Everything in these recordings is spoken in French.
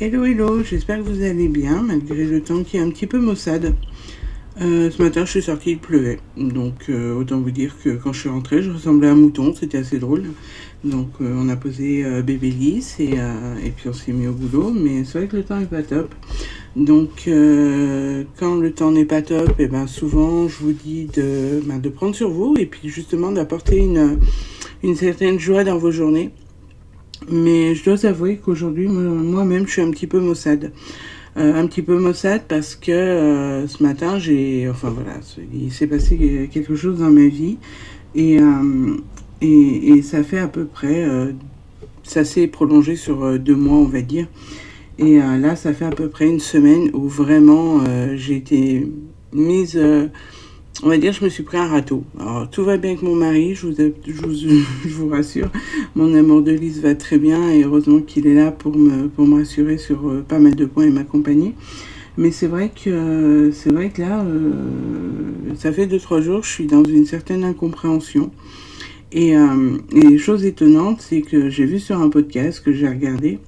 Hello, hello, j'espère que vous allez bien, malgré le temps qui est un petit peu maussade. Ce matin, je suis sortie, il pleuvait. Donc, autant vous dire que quand je suis rentrée, je ressemblais à un mouton, c'était assez drôle. Donc, on a posé bébé lisse et puis on s'est mis au boulot. Mais c'est vrai que le temps n'est pas top. Donc, quand le temps n'est pas top, et ben souvent, je vous dis de prendre sur vous et puis justement d'apporter une certaine joie dans vos journées. Mais je dois avouer qu'aujourd'hui, moi-même, je suis un petit peu maussade. Un petit peu maussade parce que ce matin, enfin voilà, il s'est passé quelque chose dans ma vie et, euh, et ça fait à peu près, ça s'est prolongé sur 2 mois, on va dire. Et là, ça fait à peu près une semaine où vraiment j'ai été mise, on va dire, je me suis pris un râteau. Alors, tout va bien avec mon mari, je vous rassure. Mon amour de Lise va très bien et heureusement qu'il est là pour me rassurer sur pas mal de points et m'accompagner. Mais c'est vrai que là, ça fait 2 3 jours, je suis dans une certaine incompréhension. Et chose étonnante, c'est que j'ai vu sur un podcast que j'ai regardé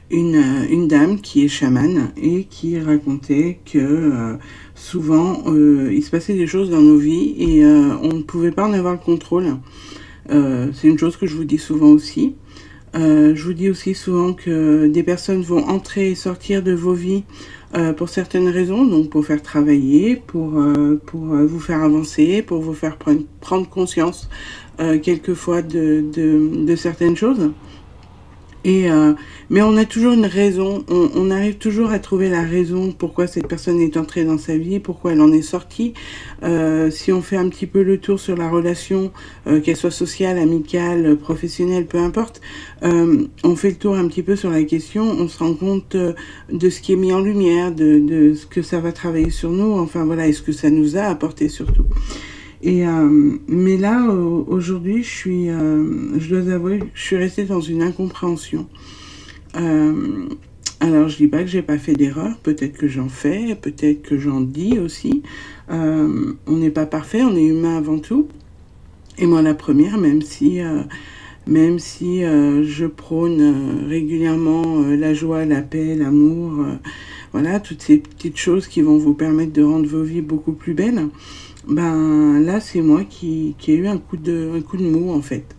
une dame qui est chamane et qui racontait que souvent il se passait des choses dans nos vies et on ne pouvait pas en avoir le contrôle. C'est une chose que je vous dis souvent aussi. Je vous dis aussi souvent que des personnes vont entrer et sortir de vos vies pour certaines raisons, donc pour faire travailler, pour vous faire avancer, pour vous faire prendre conscience quelquefois de certaines choses. Et, mais on a toujours une raison, on arrive toujours à trouver la raison pourquoi cette personne est entrée dans sa vie, pourquoi elle en est sortie. Si on fait un petit peu le tour sur la relation, qu'elle soit sociale, amicale, professionnelle, peu importe, on fait le tour un petit peu sur la question, on se rend compte de ce qui est mis en lumière, de ce que ça va travailler sur nous, enfin voilà, et ce que ça nous a apporté surtout. Mais là, aujourd'hui, je dois avouer, je suis restée dans une incompréhension. Euh, alors, je dis pas que j'ai pas fait d'erreur, peut-être que j'en fais, peut-être que j'en dis aussi. On n'est pas parfait, on est humain avant tout. Et moi, la première, même si je prône régulièrement la joie, la paix, l'amour, voilà, toutes ces petites choses qui vont vous permettre de rendre vos vies beaucoup plus belles. Ben là, c'est moi qui ai eu un coup de mou en fait.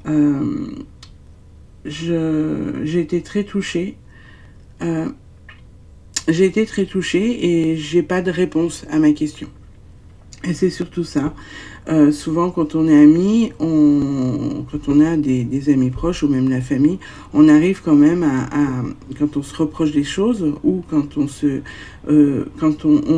Euh, j'ai été très touchée. Euh, j'ai été très touchée et j'ai pas de réponse à ma question. Et c'est surtout ça. Souvent, quand on est amis, quand on a des amis proches ou même la famille, on arrive quand même quand on se reproche des choses ou quand on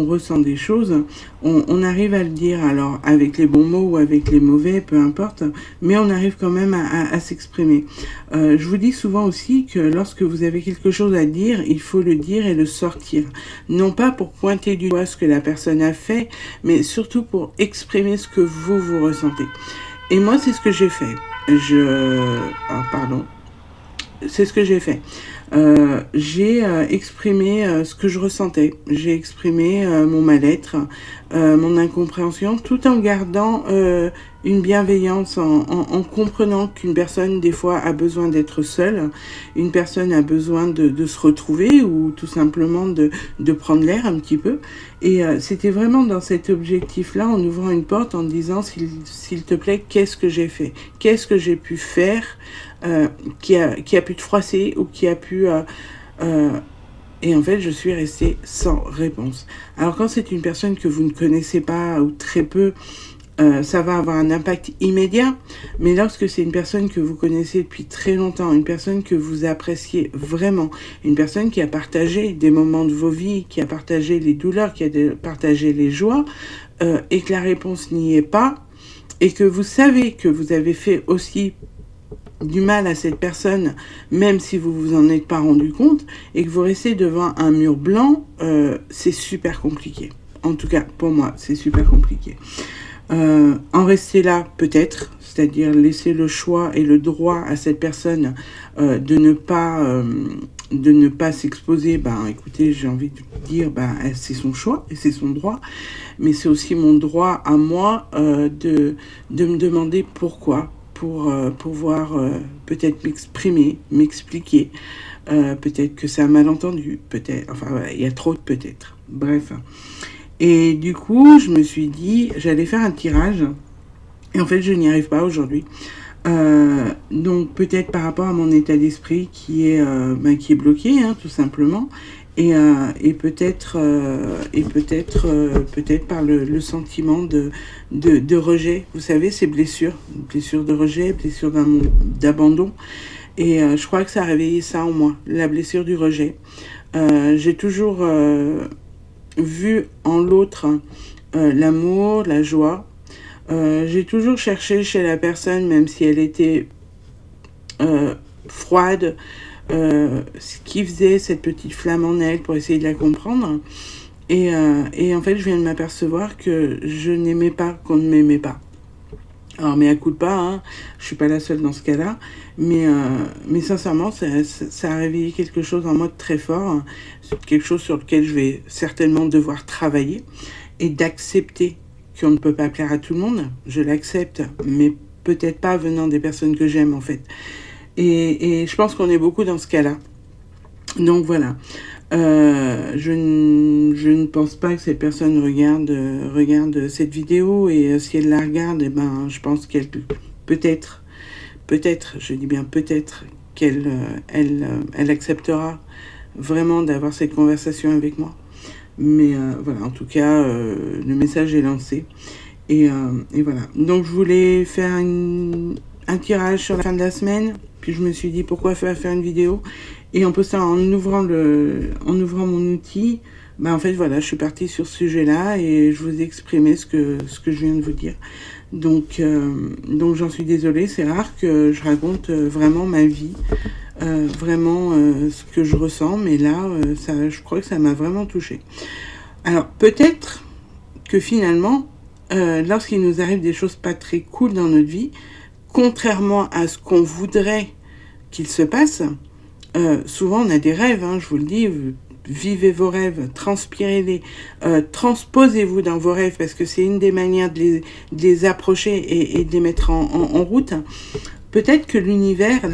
ressent des choses, on arrive à le dire, alors avec les bons mots ou avec les mauvais, peu importe, mais on arrive quand même à s'exprimer. Je vous dis souvent aussi que lorsque vous avez quelque chose à dire, il faut le dire et le sortir. Non pas pour pointer du doigt ce que la personne a fait, mais surtout pour exprimer ce que vous ressentez. Et moi, c'est ce que j'ai fait. Pardon. C'est ce que j'ai fait. J'ai exprimé ce que je ressentais. J'ai exprimé mon mal-être, mon incompréhension, tout en gardant une bienveillance, en comprenant qu'une personne, des fois, a besoin d'être seule. Une personne a besoin de se retrouver ou tout simplement de prendre l'air un petit peu. Et c'était vraiment dans cet objectif-là, en ouvrant une porte, en disant, s'il te plaît, qu'est-ce que j'ai fait? Qu'est-ce que j'ai pu faire qui a pu te froisser ou qui a pu... euh, et en fait, je suis restée sans réponse. Alors quand c'est une personne que vous ne connaissez pas ou très peu, ça va avoir un impact immédiat. Mais lorsque c'est une personne que vous connaissez depuis très longtemps, une personne que vous appréciez vraiment, une personne qui a partagé des moments de vos vies, qui a partagé les douleurs, qui a partagé les joies, et que la réponse n'y est pas, et que vous savez que vous avez fait aussi du mal à cette personne, même si vous vous en êtes pas rendu compte, et que vous restez devant un mur blanc, c'est super compliqué. En tout cas, pour moi, c'est super compliqué. En rester là, peut-être, c'est-à-dire laisser le choix et le droit à cette personne de ne pas s'exposer, ben écoutez, j'ai envie de dire, ben c'est son choix et c'est son droit, mais c'est aussi mon droit à moi de me demander pourquoi, pour pouvoir peut-être m'exprimer, m'expliquer, peut-être que c'est un malentendu, peut-être, enfin voilà, il y a trop de peut-être. Bref. Et du coup, je me suis dit, j'allais faire un tirage. Et en fait, je n'y arrive pas aujourd'hui. Donc peut-être par rapport à mon état d'esprit qui est bloqué, hein, tout simplement. Et peut-être par le sentiment de rejet. Vous savez, ces blessures de rejet, blessures d'abandon. Et je crois que ça a réveillé ça en moi, la blessure du rejet. J'ai toujours vu en l'autre l'amour, la joie. J'ai toujours cherché chez la personne, même si elle était froide, ce qui faisait cette petite flamme en elle pour essayer de la comprendre. Et en fait, je viens de m'apercevoir que je n'aimais pas qu'on ne m'aimait pas. Alors, mais à coup de pas, hein, je suis pas la seule dans ce cas-là, mais sincèrement, ça a réveillé quelque chose en moi de très fort, hein, quelque chose sur lequel je vais certainement devoir travailler et d'accepter qu'on ne peut pas plaire à tout le monde. Je l'accepte, mais peut-être pas venant des personnes que j'aime en fait. Et je pense qu'on est beaucoup dans ce cas-là. Donc voilà. Je ne pense pas que cette personne regarde cette vidéo, et si elle la regarde, eh ben, je pense qu'elle peut-être, je dis bien peut-être, elle acceptera vraiment d'avoir cette conversation avec moi. Mais voilà, en tout cas, le message est lancé. Et voilà. Donc je voulais faire un tirage sur la fin de la semaine. Puis je me suis dit pourquoi faire une vidéo. Et en postant, en ouvrant mon outil, bah en fait voilà, je suis partie sur ce sujet-là et je vous ai exprimé ce que je viens de vous dire. Donc j'en suis désolée, c'est rare que je raconte vraiment ma vie, vraiment ce que je ressens, mais là, je crois que ça m'a vraiment touchée. Alors peut-être que finalement, lorsqu'il nous arrive des choses pas très cool dans notre vie, contrairement à ce qu'on voudrait qu'il se passe, souvent on a des rêves, hein, je vous le dis, vivez vos rêves, transpirez-les, transposez-vous dans vos rêves, parce que c'est une des manières de les approcher et de les mettre en route. Peut-être que l'univers,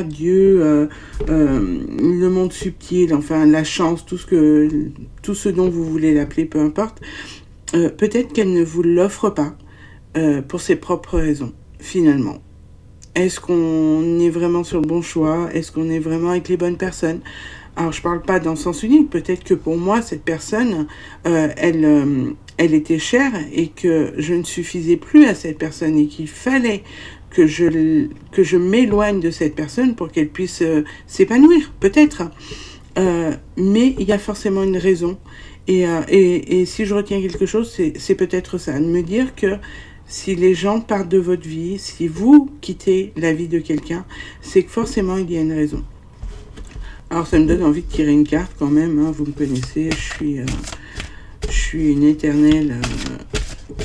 Dieu, le monde subtil, enfin la chance, tout ce dont vous voulez l'appeler, peu importe, peut-être qu'elle ne vous l'offre pas pour ses propres raisons, finalement. Est-ce qu'on est vraiment sur le bon choix? Est-ce qu'on est vraiment avec les bonnes personnes? Alors, je parle pas dans le sens unique. Peut-être que pour moi, cette personne, elle était chère et que je ne suffisais plus à cette personne et qu'il fallait que je m'éloigne de cette personne pour qu'elle puisse s'épanouir, peut-être. Mais il y a forcément une raison. Et si je retiens quelque chose, c'est peut-être ça. De me dire que si les gens partent de votre vie, si vous quittez la vie de quelqu'un, c'est que forcément il y a une raison. Alors ça me donne envie de tirer une carte quand même, hein, vous me connaissez, je suis une éternelle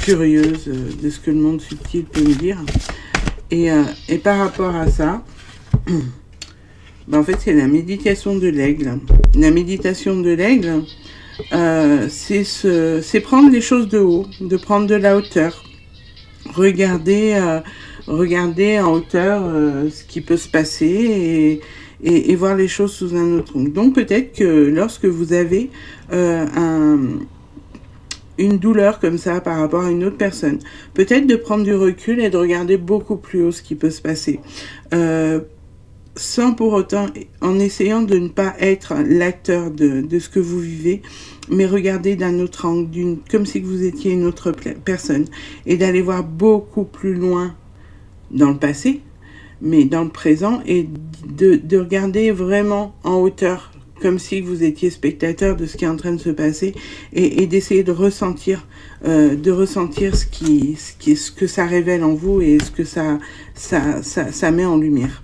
curieuse de ce que le monde subtil peut me dire. Et par rapport à ça, ben en fait c'est la méditation de l'aigle. La méditation de l'aigle, c'est prendre les choses de haut, de prendre de la hauteur. Regarder en hauteur ce qui peut se passer et voir les choses sous un autre angle. Donc peut-être que lorsque vous avez une douleur comme ça par rapport à une autre personne, peut-être de prendre du recul et de regarder beaucoup plus haut ce qui peut se passer. Sans pour autant, en essayant de ne pas être l'acteur de ce que vous vivez, mais regarder d'un autre angle, comme si vous étiez une autre personne, et d'aller voir beaucoup plus loin dans le passé, mais dans le présent, et de regarder vraiment en hauteur, comme si vous étiez spectateur de ce qui est en train de se passer, et d'essayer de ressentir ce que ça révèle en vous et ce que ça met en lumière.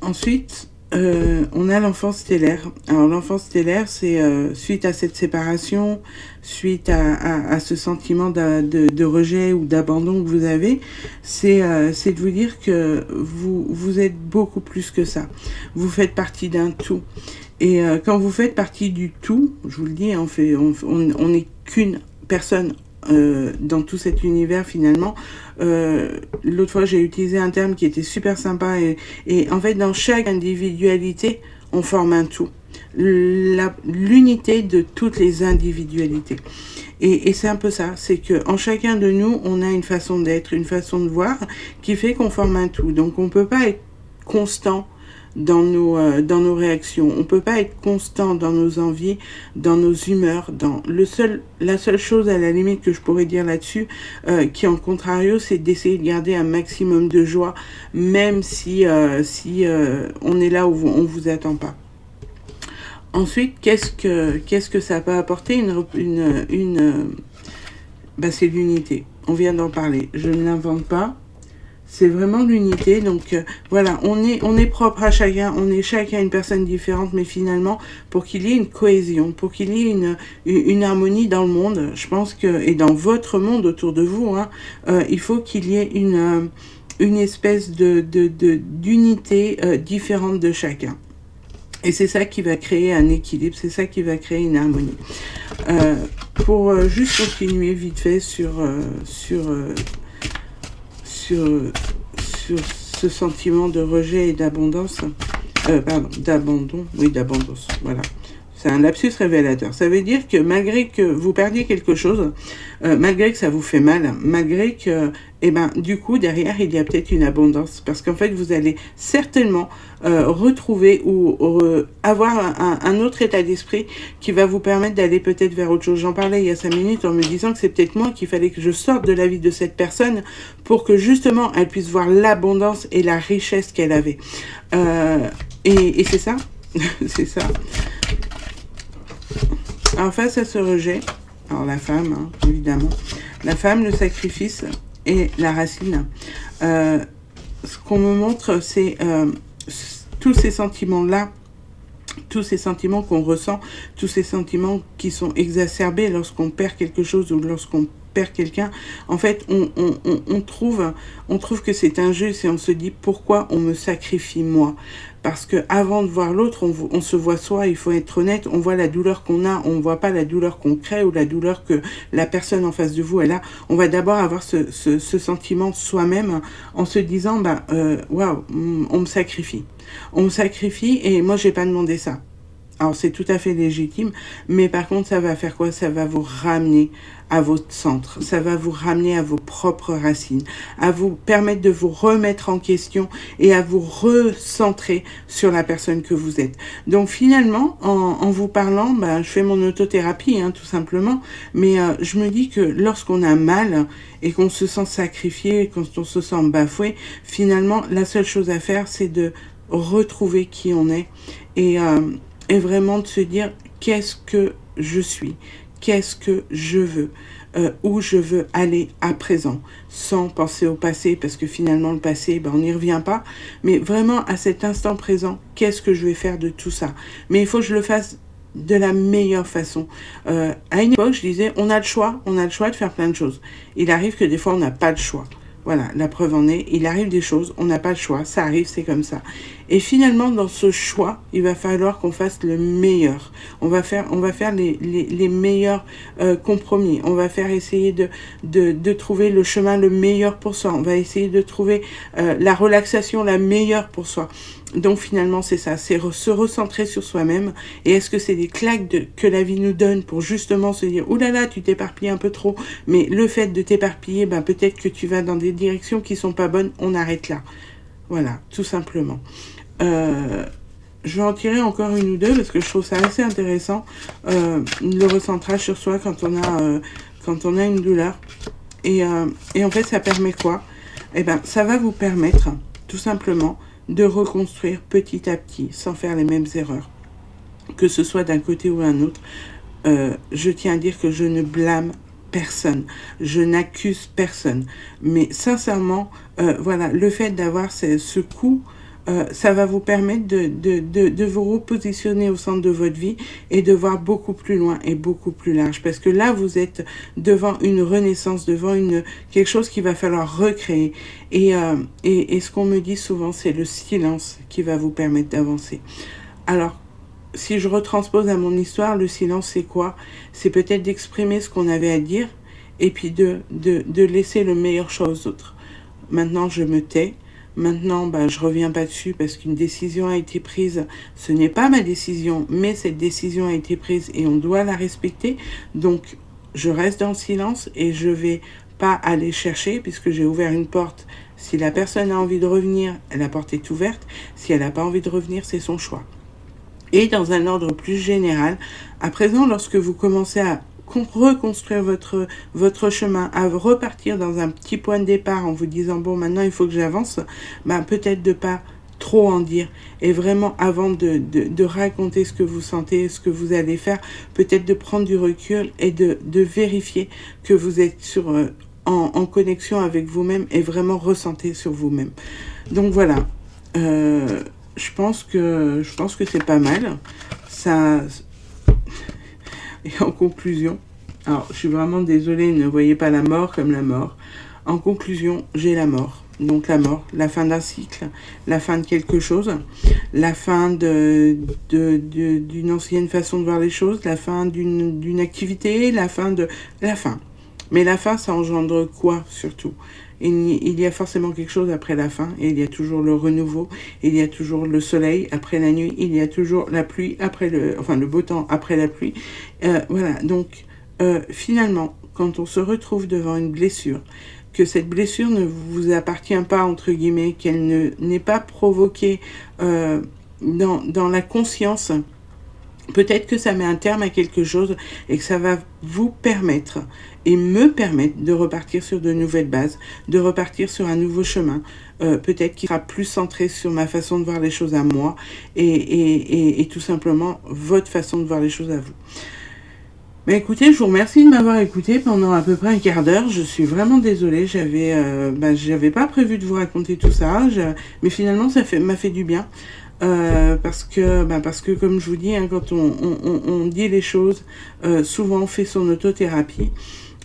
Ensuite, on a l'enfant stellaire. Alors l'enfant stellaire, c'est suite à cette séparation, suite à ce sentiment de rejet ou d'abandon que vous avez, c'est de vous dire que vous êtes beaucoup plus que ça. Vous faites partie d'un tout. Et quand vous faites partie du tout, je vous le dis, on n'est qu'une personne dans tout cet univers finalement. L'autre fois, j'ai utilisé un terme qui était super sympa et en fait, dans chaque individualité, on forme un tout. L'unité de toutes les individualités. Et c'est un peu ça, c'est que en chacun de nous, on a une façon d'être, une façon de voir qui fait qu'on forme un tout. Donc on peut pas être constant dans nos réactions. On peut pas être constant dans nos envies, dans nos humeurs. La seule chose à la limite que je pourrais dire là-dessus, qui en contrario, c'est d'essayer de garder un maximum de joie, même si on est là où on vous attend pas. Ensuite, qu'est-ce que ça peut apporter c'est l'unité. On vient d'en parler. Je ne l'invente pas. C'est vraiment l'unité. Donc voilà, on est propre à chacun. On est chacun une personne différente, mais finalement, pour qu'il y ait une cohésion, pour qu'il y ait une harmonie dans le monde, je pense que et dans votre monde autour de vous, hein, il faut qu'il y ait une espèce d'unité différente de chacun. Et c'est ça qui va créer un équilibre, c'est ça qui va créer une harmonie. Pour juste continuer vite fait sur ce sentiment de rejet et d'abondance, d'abandon, oui, d'abondance, voilà. C'est un lapsus révélateur. Ça veut dire que malgré que vous perdiez quelque chose, malgré que ça vous fait mal, malgré que, du coup, derrière, il y a peut-être une abondance. Parce qu'en fait, vous allez certainement retrouver ou avoir un autre état d'esprit qui va vous permettre d'aller peut-être vers autre chose. J'en parlais il y a 5 minutes en me disant que c'est peut-être moi qu'il fallait que je sorte de la vie de cette personne pour que justement, elle puisse voir l'abondance et la richesse qu'elle avait. Et c'est ça. C'est ça. Alors face à ce rejet, alors la femme, hein, évidemment, la femme, le sacrifice et la racine. Ce qu'on me montre, c'est tous ces sentiments-là, tous ces sentiments qu'on ressent, tous ces sentiments qui sont exacerbés lorsqu'on perd quelque chose ou lorsqu'on perd quelqu'un. En fait, on trouve que c'est injuste et on se dit pourquoi on me sacrifie moi. Parce que avant de voir l'autre, on se voit soi, il faut être honnête, on voit la douleur qu'on a, on ne voit pas la douleur qu'on crée ou la douleur que la personne en face de vous elle a. On va d'abord avoir ce sentiment de soi-même en se disant, waouh, on me sacrifie. On me sacrifie et moi, j'ai pas demandé ça. Alors, c'est tout à fait légitime, mais par contre, ça va faire quoi? Ça va vous ramener à votre centre, ça va vous ramener à vos propres racines, à vous permettre de vous remettre en question et à vous recentrer sur la personne que vous êtes. Donc, finalement, en vous parlant, je fais mon autothérapie, hein, tout simplement, mais je me dis que lorsqu'on a mal et qu'on se sent sacrifié, quand on se sent bafoué, finalement, la seule chose à faire, c'est de retrouver qui on est et vraiment de se dire qu'est-ce que je suis, qu'est-ce que je veux, où je veux aller à présent, sans penser au passé, parce que finalement le passé, on n'y revient pas, mais vraiment à cet instant présent, qu'est-ce que je vais faire de tout ça? Mais il faut que je le fasse de la meilleure façon. À une époque, je disais, on a le choix de faire plein de choses. Il arrive que des fois, on n'a pas le choix. Voilà, la preuve en est, il arrive des choses, on n'a pas le choix, ça arrive, c'est comme ça. Et finalement, dans ce choix, il va falloir qu'on fasse le meilleur. On va faire les meilleurs compromis. On va faire essayer de trouver le chemin le meilleur pour soi. On va essayer de trouver la relaxation la meilleure pour soi. Donc finalement, c'est ça, c'est se recentrer sur soi-même. Et est-ce que c'est des claques que la vie nous donne pour justement se dire « Ouh là là, tu t'éparpilles un peu trop ». Mais le fait de t'éparpiller, peut-être que tu vas dans des directions qui sont pas bonnes, on arrête là. Voilà, tout simplement. Je vais en tirer encore une ou deux parce que je trouve ça assez intéressant. Le recentrage sur soi quand on a une douleur. Et en fait, ça permet quoi? Ça va vous permettre, tout simplement, de reconstruire petit à petit, sans faire les mêmes erreurs. Que ce soit d'un côté ou d'un autre, je tiens à dire que je ne blâme personne, je n'accuse personne. Mais sincèrement, le fait d'avoir ce coup, ça va vous permettre de vous repositionner au centre de votre vie et de voir beaucoup plus loin et beaucoup plus large. Parce que là, vous êtes devant une renaissance, devant quelque chose qu'il va falloir recréer. Et ce qu'on me dit souvent, c'est le silence qui va vous permettre d'avancer. Alors, si je retranspose à mon histoire, le silence, c'est quoi? C'est peut-être d'exprimer ce qu'on avait à dire et puis de laisser le meilleur choix aux autres. Maintenant, je me tais. Maintenant, je reviens pas dessus parce qu'une décision a été prise. Ce n'est pas ma décision, mais cette décision a été prise et on doit la respecter. Donc, je reste dans le silence et je vais pas aller chercher puisque j'ai ouvert une porte. Si la personne a envie de revenir, la porte est ouverte. Si elle n'a pas envie de revenir, c'est son choix. Et dans un ordre plus général, à présent, lorsque vous commencez à reconstruire votre chemin, à repartir dans un petit point de départ en vous disant bon maintenant il faut que j'avance, peut-être de pas trop en dire et vraiment avant de raconter ce que vous sentez, ce que vous allez faire, peut-être de prendre du recul et de vérifier que vous êtes en connexion avec vous-même et vraiment ressentez sur vous-même. Donc voilà, je pense que c'est pas mal. Ça. Et en conclusion, alors je suis vraiment désolée, ne voyez pas la mort comme la mort. En conclusion, j'ai la mort. Donc la mort, la fin d'un cycle, la fin de quelque chose, la fin d'une ancienne façon de voir les choses, la fin d'une activité, la fin. Mais la fin, ça engendre quoi surtout ? Il y a forcément quelque chose après la fin, et il y a toujours le renouveau, il y a toujours le soleil après la nuit, il y a toujours la pluie après le beau temps après la pluie. Voilà, donc finalement, quand on se retrouve devant une blessure, que cette blessure ne vous appartient pas, entre guillemets, qu'elle n'est pas provoquée dans la conscience, peut-être que ça met un terme à quelque chose et que ça va vous permettre et me permettre de repartir sur de nouvelles bases, de repartir sur un nouveau chemin, peut-être qui sera plus centré sur ma façon de voir les choses à moi et tout simplement votre façon de voir les choses à vous. Mais écoutez, je vous remercie de m'avoir écouté pendant à peu près un quart d'heure. Je suis vraiment désolée, j'avais pas prévu de vous raconter tout ça, mais finalement ça m'a fait du bien. Parce que comme je vous dis, quand on dit les choses, souvent on fait son autothérapie.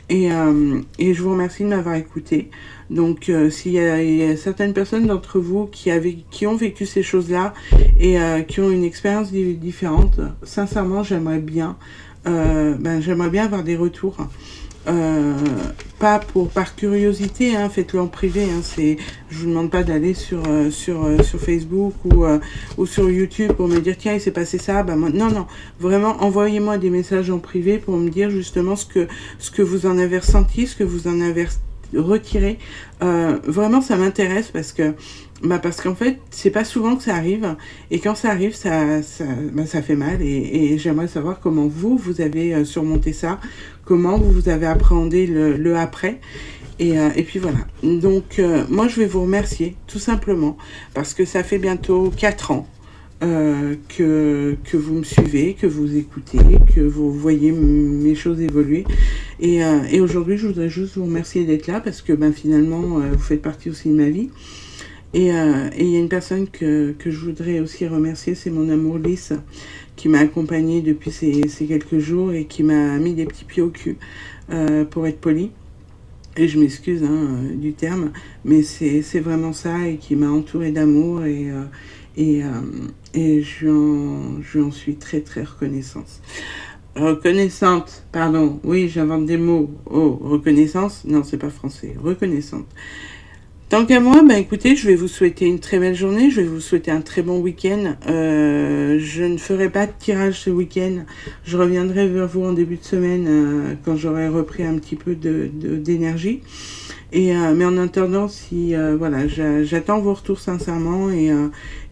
Et je vous remercie de m'avoir écouté. Donc s'il y a certaines personnes d'entre vous qui ont vécu ces choses-là et qui ont une expérience différente, sincèrement j'aimerais bien avoir des retours. Pas par curiosité, faites-le en privé. Je vous demande pas d'aller sur Facebook ou sur YouTube pour me dire tiens il s'est passé ça. Non, vraiment envoyez-moi des messages en privé pour me dire justement ce que vous en avez ressenti, ce que vous en avez retiré. Vraiment ça m'intéresse parce qu'en fait c'est pas souvent que ça arrive et quand ça arrive ça fait mal et j'aimerais savoir comment vous avez surmonté ça, comment vous avez appréhendé le après et puis voilà. Donc moi je vais vous remercier tout simplement parce que ça fait bientôt 4 ans que vous me suivez, que vous écoutez, que vous voyez mes choses évoluer. Et aujourd'hui, je voudrais juste vous remercier d'être là parce que finalement, vous faites partie aussi de ma vie. Et il y a une personne que je voudrais aussi remercier, c'est mon amour Lys, qui m'a accompagnée depuis ces quelques jours et qui m'a mis des petits pieds au cul, pour être poli. Et je m'excuse du terme, mais c'est vraiment ça et qui m'a entourée d'amour et je lui en suis très très reconnaissante. Pardon, oui j'invente des mots. Oh, reconnaissance, non c'est pas français, reconnaissante. Tant qu'à moi, écoutez, je vais vous souhaiter une très belle journée, je vais vous souhaiter un très bon week-end. Je ne ferai pas de tirage ce week-end, je reviendrai vers vous en début de semaine quand j'aurai repris un petit peu d'énergie. Mais en attendant, j'attends vos retours sincèrement et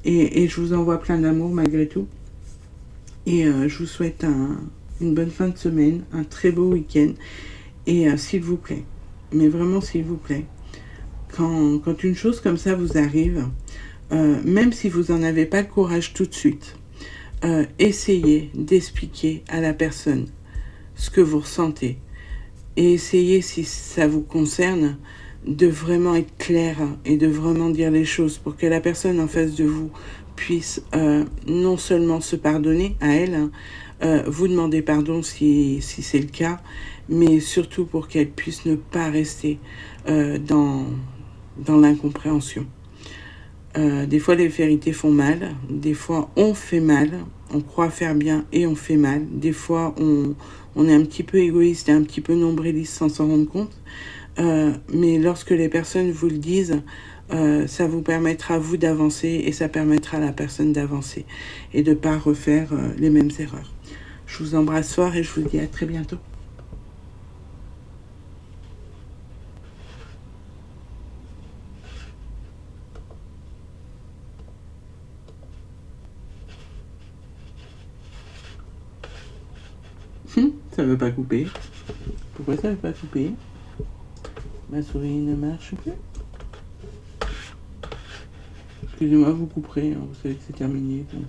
je vous envoie plein d'amour malgré tout. Et je vous souhaite une bonne fin de semaine, un très beau week-end. Et s'il vous plaît, mais vraiment s'il vous plaît, quand une chose comme ça vous arrive, même si vous n'en avez pas le courage tout de suite, essayez d'expliquer à la personne ce que vous ressentez. Et essayez, si ça vous concerne, de vraiment être clair et de vraiment dire les choses pour que la personne en face de vous puisse non seulement se pardonner à elle, vous demander pardon si c'est le cas, mais surtout pour qu'elle puisse ne pas rester dans l'incompréhension. Des fois, les vérités font mal. Des fois, on fait mal. On croit faire bien et on fait mal. Des fois, on est un petit peu égoïste et un petit peu nombriliste sans s'en rendre compte. Mais lorsque les personnes vous le disent, ça vous permettra, vous, d'avancer et ça permettra à la personne d'avancer et de ne pas refaire les mêmes erreurs. Je vous embrasse fort et je vous dis à très bientôt. Ça veut pas couper. Pourquoi ça veut pas couper? Ma souris ne marche plus. Excusez-moi, vous couperez, hein, vous savez que c'est terminé. Donc,